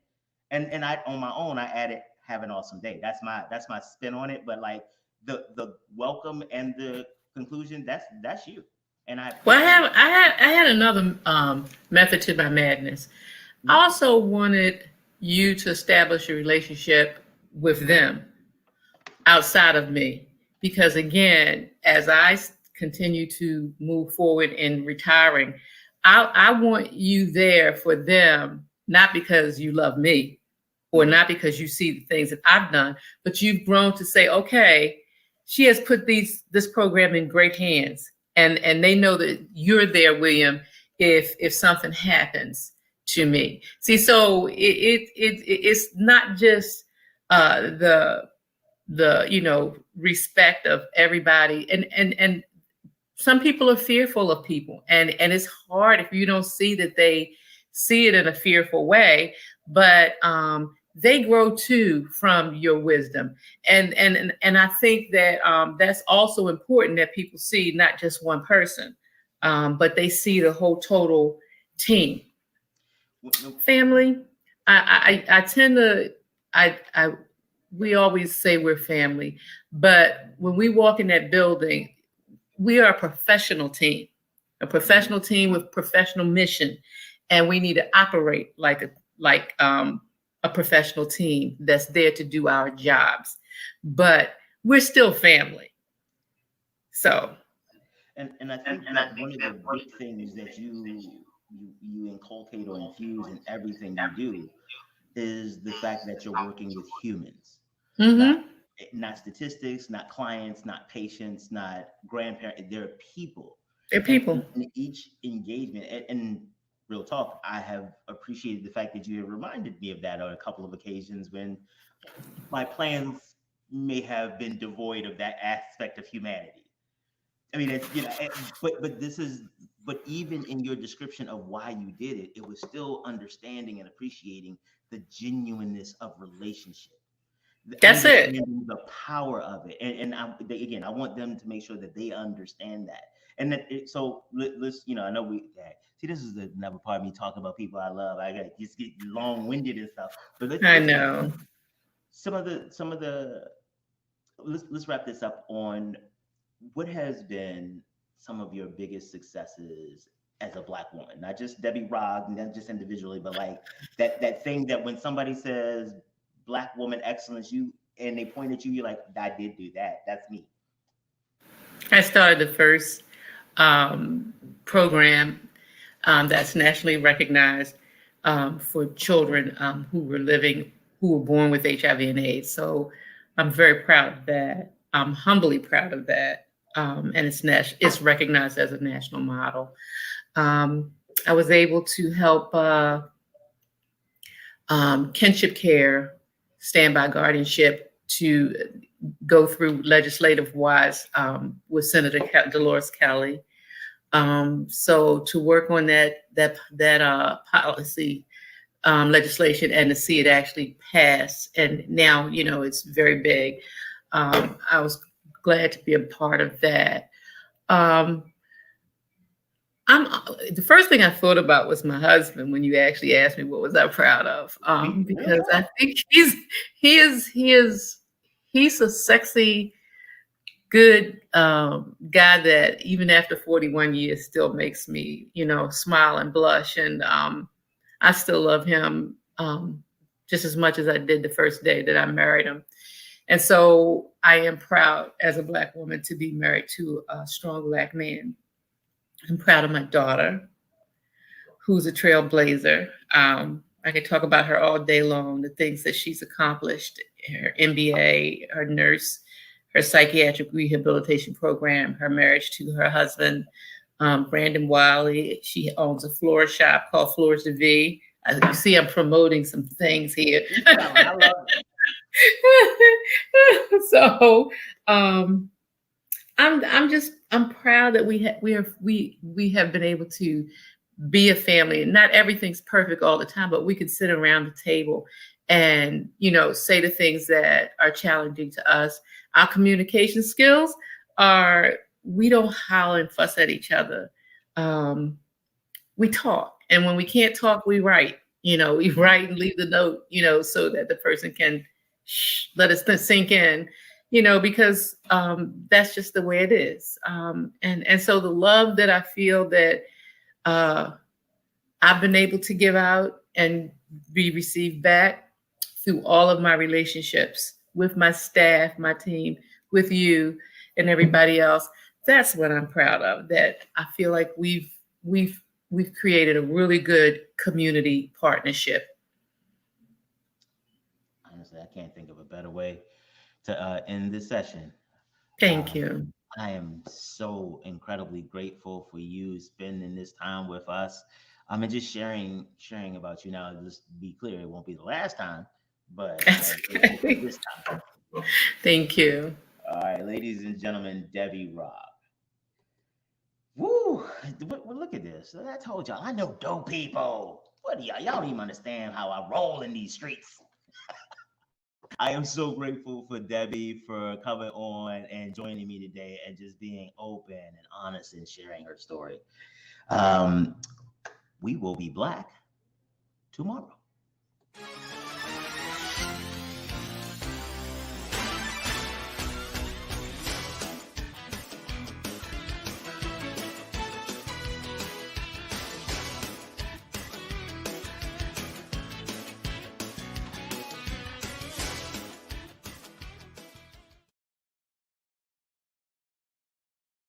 And I, on my own, I added, have an awesome day. That's my spin on it. But like the welcome and the conclusion, that's you. And I Well, appreciate it. I had another method to my madness. I Mhm. also wanted you to establish a relationship with them outside of me. Because again, as I continue to move forward in retiring, I want you there for them, not because you love me or Mhm. not because you see the things that I've done, but you've grown to say, okay, she has put this program in great hands. And they know that you're there, William, if something happens to me. See, so it's not just the respect of everybody and some people are fearful of people and it's hard if you don't see that they see it in a fearful way, but they grow too from your wisdom, and I think that that's also important that people see not just one person, but they see the whole total team No, family. I tend to I we always say we're family, but when we walk in that building, we are a Mhm. professional team with professional mission, and we need to operate like a professional team that's there to do our jobs. But we're still family. So And I think that one of the big things that you inculcate or infuse in everything you do is the fact that you're working with humans, not mhm, not statistics, not clients, not patients, not grandparents. They're people, they're and people. in each engagement, and real talk, I have appreciated the fact that you have reminded me of that on a couple of occasions when my plans may have been devoid of that aspect of humanity. I mean, it's but this is but even in your description of why you did it, it was still understanding and appreciating the genuineness of relationship, the That's it. understanding the power of it, again, I want them to make sure that they understand that, and so let's I know see, this is another part of me talking about people I love. I got just get long winded and stuff, but I let's know. some of the let's wrap this up on what has been some of your biggest successes as a black woman, not just Debbie Rogg, not just individually, but like that thing that when somebody says black woman excellence, you and they point at you, you're like, I did do that. That's me. I started the first program that's nationally recognized for children who were born with HIV and AIDS. So I'm very proud of that. I'm humbly proud of that. And it's recognized as a national model. Um, I was able to help kinship care, standby guardianship to go through legislative wise with Senator Dolores Kelly. So to work on that policy legislation and to see it actually pass, and now it's very big. I was glad to be a part of that. Um, I'm the first thing I thought about was my husband when you actually asked me what was I proud of, Real because I talk. think he's a sexy, good guy that even after 41 years still makes me smile and blush, and I still love him just as much as I did the first day that I married him. And so I am proud as a black woman to be married to a strong black man. I'm proud of my daughter, who's a trailblazer. I could talk about her all day long, the things that she's accomplished, her MBA, her nurse, her psychiatric rehabilitation program, her marriage to her husband, Brandon Wiley. She owns a floral shop called Floors de V. You see, I'm promoting some things here. Keep telling. I love it. So I'm proud that we have been able to be a family. And not everything's perfect all the time, but we can sit around the table and say the things that are challenging to us. Our communication skills are we don't howl and fuss at each other. Um, we talk, and when we can't talk, we write. We write and leave the note, so that the person can let us sink in, because that's just the way it is. And so the love that I feel that uh, I've been able to give out and be received back through all of my relationships with my staff, my team, with you and everybody else. That's what I'm proud of. That I feel like we've we've created a really good community partnership. Honestly, I can't think of a better way to end this session. Thank Um, you. I am so incredibly grateful for you spending this time with us. And just sharing about you now. Just to be clear, it won't be the last time, but That's okay. this time. Thank you. All right, ladies and gentlemen, Debbie Robb. Woo! Look at this. I told y'all I know dope people. What do y'all? Y'all don't even understand how I roll in these streets. I am so grateful for Debbie for coming on and joining me today and just being open and honest and sharing her story. Um, we will be black tomorrow.